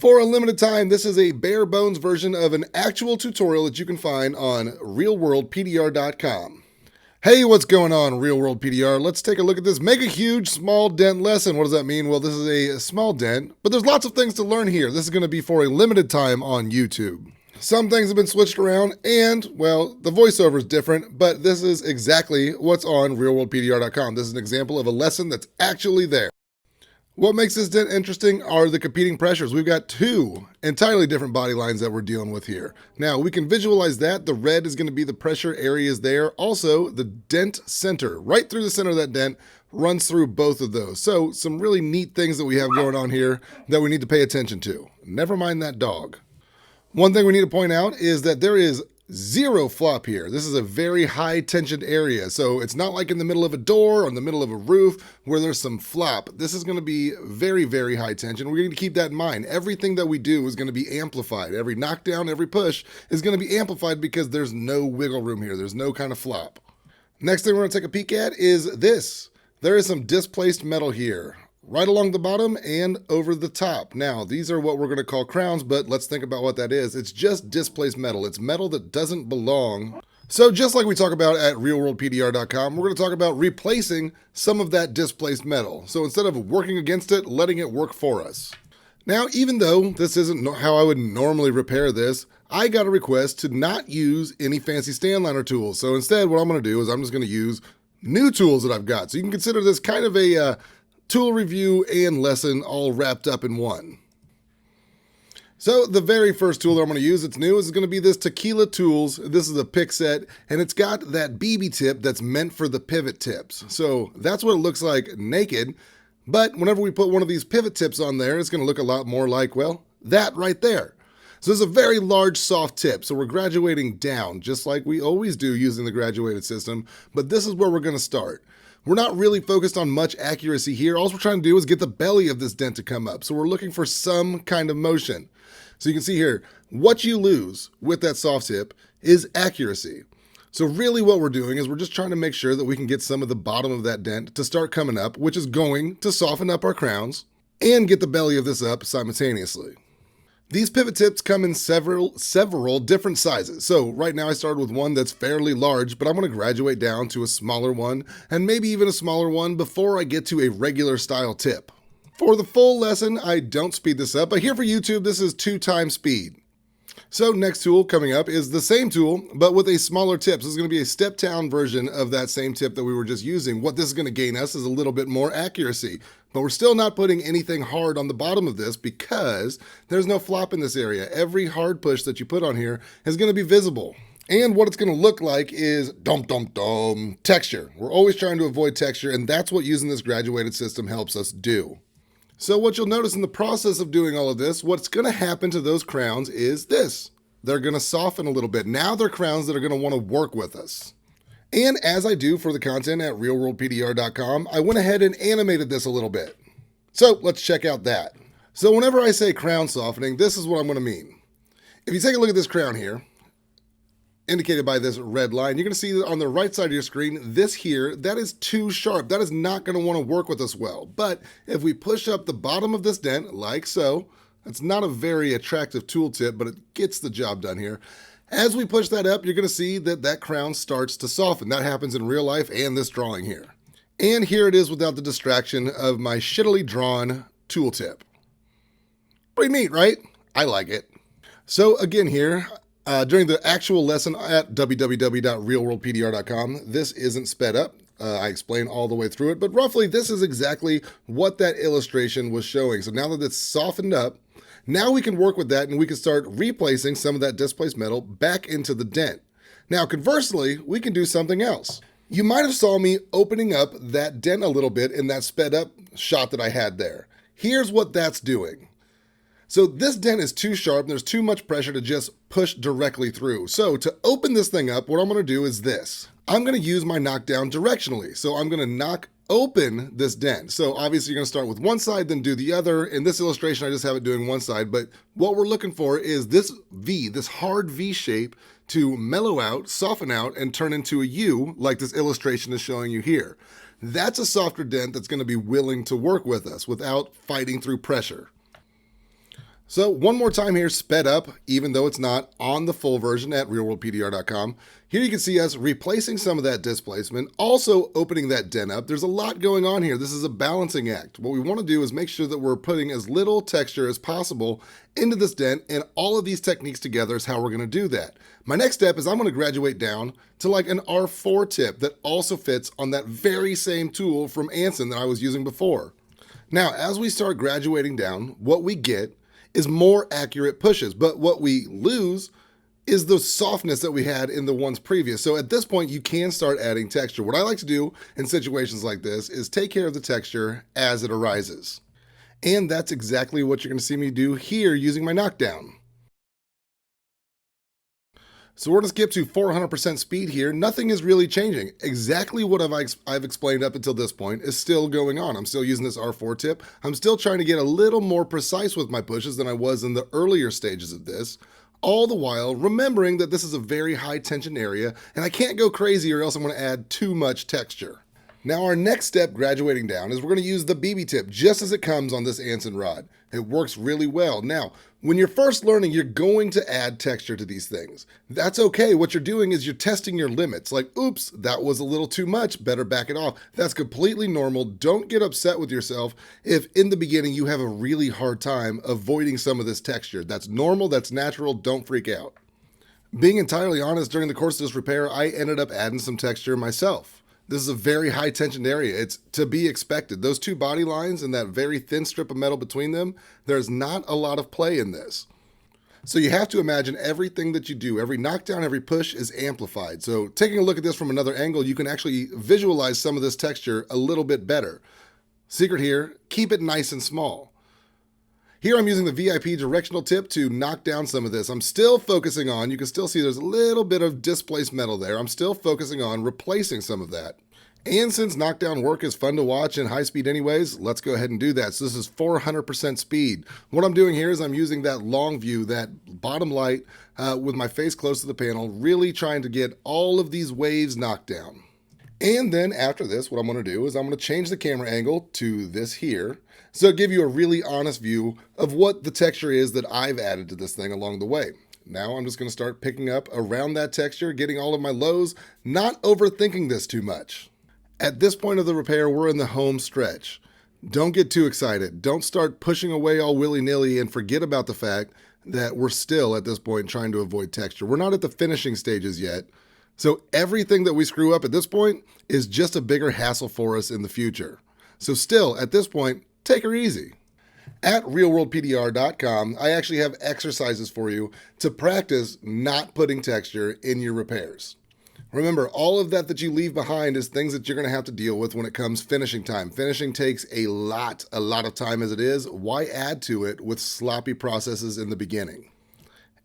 For a limited time, this is a bare bones version of an actual tutorial that you can find on realworldpdr.com. Hey, what's going on, Real World PDR? Let's take a look at this Make a Huge Small Dent lesson. What does that mean? Well, this is a small dent, but there's lots of things to learn here. This is going to be for a limited time on YouTube. Some things have been switched around and, well, the voiceover is different, but this is exactly what's on realworldpdr.com. This is an example of a lesson that's actually there. What makes this dent interesting are the competing pressures. We've got two entirely different body lines that we're dealing with here. Now, we can visualize that. The red is going to be the pressure areas there. Also, the dent center, right through the center of that dent, runs through both of those. So, some really neat things that we have going on here that we need to pay attention to. Never mind that dog. One thing we need to point out is that there is zero flop here. This is a very high tension area. So it's not like in the middle of a door or in the middle of a roof where there's some flop. This is going to be very, very high tension. We're going to keep that in mind. Everything that we do is going to be amplified. Every knockdown, every push is going to be amplified because there's no wiggle room here. There's no kind of flop. Next thing we're going to take a peek at is this. There is some displaced metal here, right along the bottom and over the top. Now, these are what we're going to call crowns, but let's think about what that is. It's just displaced metal. It's metal that doesn't belong. So just like we talk about at realworldpdr.com, we're going to talk about replacing some of that displaced metal. So instead of working against it, letting it work for us. Now, even though this isn't how I would normally repair this, I got a request to not use any fancy stand liner tools. So instead, what I'm going to do is I'm just going to use new tools that I've got. So you can consider this kind of a tool review and lesson all wrapped up in one. So the very first tool that I'm going to use, it's new, is going to be this Tequila Tools. This is a pick set, and it's got that BB tip that's meant for the pivot tips. So that's what it looks like naked, but whenever we put one of these pivot tips on there, it's going to look a lot more like, well, that right there. So it's a very large soft tip, so we're graduating down, just like we always do using the graduated system, but this is where we're going to start. We're not really focused on much accuracy here. All we're trying to do is get the belly of this dent to come up. So we're looking for some kind of motion. So you can see here, what you lose with that soft tip is accuracy. So really what we're doing is we're just trying to make sure that we can get some of the bottom of that dent to start coming up, which is going to soften up our crowns and get the belly of this up simultaneously. These pivot tips come in several different sizes. So right now I started with one that's fairly large, but I'm going to graduate down to a smaller one and maybe even a smaller one before I get to a regular style tip. For the full lesson, I don't speed this up, but here for YouTube, this is 2x speed. So next tool coming up is the same tool, but with a smaller tip. So this is going to be a step down version of that same tip that we were just using. What this is going to gain us is a little bit more accuracy, but we're still not putting anything hard on the bottom of this because there's no flop in this area. Every hard push that you put on here is going to be visible. And what it's going to look like is texture. We're always trying to avoid texture, and that's what using this graduated system helps us do. So what you'll notice in the process of doing all of this, what's going to happen to those crowns is this. They're going to soften a little bit. Now they're crowns that are going to want to work with us. And as I do for the content at realworldpdr.com, I went ahead and animated this a little bit. So let's check out that. So whenever I say crown softening, this is what I'm going to mean. If you take a look at this crown here, indicated by this red line, you're going to see that on the right side of your screen, this here, that is too sharp. That is not going to want to work with us well. But if we push up the bottom of this dent, like so, that's not a very attractive tooltip, but it gets the job done here. As we push that up, you're going to see that that crown starts to soften. That happens in real life and this drawing here. And here it is without the distraction of my shittily drawn tooltip. Pretty neat, right? I like it. So again here, during the actual lesson at www.realworldpdr.com, this isn't sped up. I explain all the way through it, but roughly this is exactly what that illustration was showing. So now that it's softened up, now we can work with that and we can start replacing some of that displaced metal back into the dent. Now, conversely, we can do something else. You might have saw me opening up that dent a little bit in that sped up shot that I had there. Here's what that's doing. So this dent is too sharp and there's too much pressure to just push directly through. So to open this thing up, what I'm going to do is this. I'm going to use my knockdown directionally. So I'm going to knock open this dent. So obviously you're going to start with one side, then do the other. In this illustration, I just have it doing one side, but what we're looking for is this V, this hard V shape to mellow out, soften out, and turn into a U like this illustration is showing you here. That's a softer dent that's going to be willing to work with us without fighting through pressure. So one more time here, sped up, even though it's not on the full version at realworldpdr.com. Here you can see us replacing some of that displacement, also opening that dent up. There's a lot going on here. This is a balancing act. What we want to do is make sure that we're putting as little texture as possible into this dent, and all of these techniques together is how we're going to do that. My next step is I'm going to graduate down to like an R4 tip that also fits on that very same tool from Anson that I was using before. Now, as we start graduating down, what we get is more accurate pushes, but what we lose is the softness that we had in the ones previous. So at this point, you can start adding texture. What I like to do in situations like this is take care of the texture as it arises. And that's exactly what you're going to see me do here using my knockdown. So we're going to skip to 400% speed here. Nothing is really changing. Exactly what I've explained up until this point is still going on. I'm still using this R4 tip. I'm still trying to get a little more precise with my pushes than I was in the earlier stages of this. All the while remembering that this is a very high tension area and I can't go crazy or else I'm going to add too much texture. Now our next step graduating down is we're going to use the BB tip just as it comes on this Anson rod. It works really well. Now, when you're first learning, you're going to add texture to these things. That's okay. What you're doing is you're testing your limits. Like, oops, that was a little too much. Better back it off. That's completely normal. Don't get upset with yourself if in the beginning you have a really hard time avoiding some of this texture. That's normal. That's natural. Don't freak out. Being entirely honest, during the course of this repair, I ended up adding some texture myself. This is a very high tension area. It's to be expected. Those two body lines and that very thin strip of metal between them, there's not a lot of play in this. So you have to imagine everything that you do, every knockdown, every push is amplified. So taking a look at this from another angle, you can actually visualize some of this texture a little bit better. Secret here, keep it nice and small. Here I'm using the VIP directional tip to knock down some of this. I'm still focusing on, you can still see there's a little bit of displaced metal there. I'm still focusing on replacing some of that. And since knockdown work is fun to watch in high speed anyways, let's go ahead and do that. So this is 400% speed. What I'm doing here is I'm using that long view, that bottom light with my face close to the panel, really trying to get all of these waves knocked down. And then after this, what I'm going to do is I'm going to change the camera angle to this here. So give you a really honest view of what the texture is that I've added to this thing along the way. Now I'm just going to start picking up around that texture, getting all of my lows, not overthinking this too much. At this point of the repair, we're in the home stretch. Don't get too excited. Don't start pushing away all willy-nilly and forget about the fact that we're still at this point trying to avoid texture. We're not at the finishing stages yet. So everything that we screw up at this point is just a bigger hassle for us in the future. So still, at this point, take her easy. At realworldpdr.com, I actually have exercises for you to practice not putting texture in your repairs. Remember, all of that you leave behind is things that you're going to have to deal with when it comes finishing time. Finishing takes a lot of time as it is. Why add to it with sloppy processes in the beginning?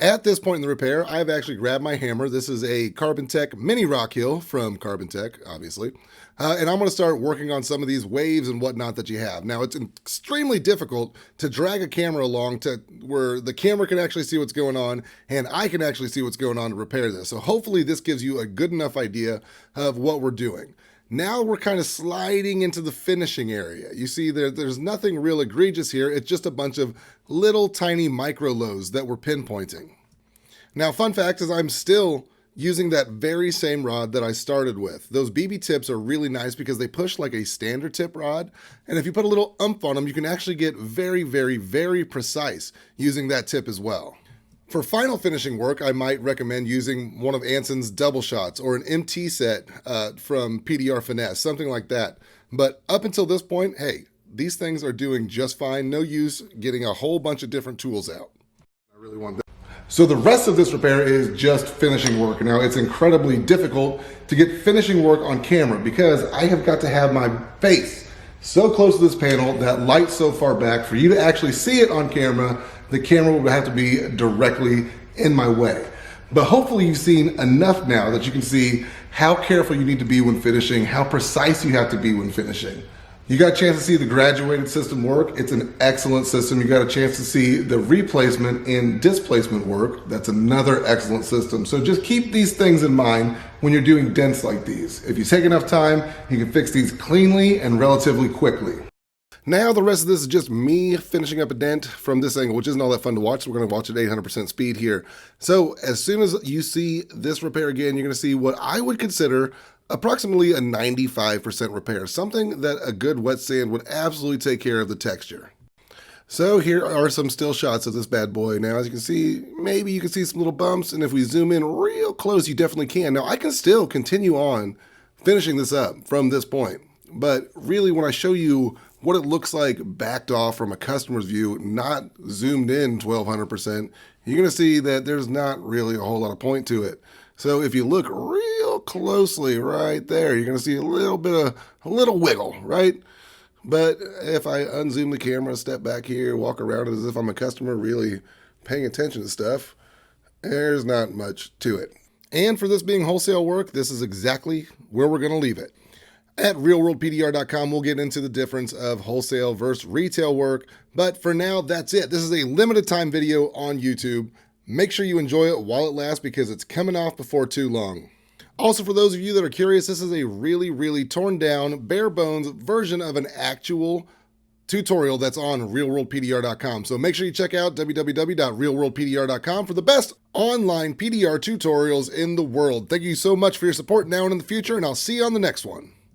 At this point in the repair, I've actually grabbed my hammer. This is a Carbon Tech Mini Rock Hill from Carbon Tech, obviously. And I'm going to start working on some of these waves and whatnot that you have. Now, it's extremely difficult to drag a camera along to where the camera can actually see what's going on and I can actually see what's going on to repair this. So hopefully this gives you a good enough idea of what we're doing. Now we're kind of sliding into the finishing area. You see there's nothing real egregious here. It's just a bunch of little tiny micro lows that we're pinpointing. Now, fun fact is I'm still using that very same rod that I started with. Those BB tips are really nice because they push like a standard tip rod. And if you put a little oomph on them, you can actually get very precise using that tip as well. For final finishing work, I might recommend using one of Anson's double shots or an MT set from PDR Finesse, something like that. But up until this point, hey, these things are doing just fine. No use getting a whole bunch of different tools out. I really want that. So the rest of this repair is just finishing work. Now, it's incredibly difficult to get finishing work on camera because I have got to have my face so close to this panel, that light so far back. For you to actually see it on camera, the camera would have to be directly in my way. But hopefully you've seen enough now that you can see how careful you need to be when finishing, how precise you have to be when finishing. You got a chance to see the graduated system work. It's an excellent system. You got a chance to see the replacement and displacement work. That's another excellent system. So just keep these things in mind when you're doing dents like these. If you take enough time, you can fix these cleanly and relatively quickly. Now the rest of this is just me finishing up a dent from this angle, which isn't all that fun to watch. So we're going to watch at 800% speed here. So as soon as you see this repair again, you're going to see what I would consider approximately a 95% repair, something that a good wet sand would absolutely take care of the texture. So here are some still shots of this bad boy. Now, as you can see, maybe you can see some little bumps, and if we zoom in real close, you definitely can. Now, I can still continue on finishing this up from this point, but really when I show you what it looks like backed off from a customer's view, not zoomed in 1200%, you're going to see that there's not really a whole lot of point to it. So if you look real closely right there, you're going to see a little wiggle, right? But if I unzoom the camera, step back here, walk around it as if I'm a customer really paying attention to stuff, there's not much to it. And for this being wholesale work, this is exactly where we're going to leave it. At realworldpdr.com, we'll get into the difference of wholesale versus retail work. But for now, that's it. This is a limited time video on YouTube. Make sure you enjoy it while it lasts because it's coming off before too long. Also, for those of you that are curious, this is a really torn down, bare bones version of an actual tutorial that's on realworldpdr.com. So make sure you check out www.realworldpdr.com for the best online PDR tutorials in the world. Thank you so much for your support now and in the future, and I'll see you on the next one.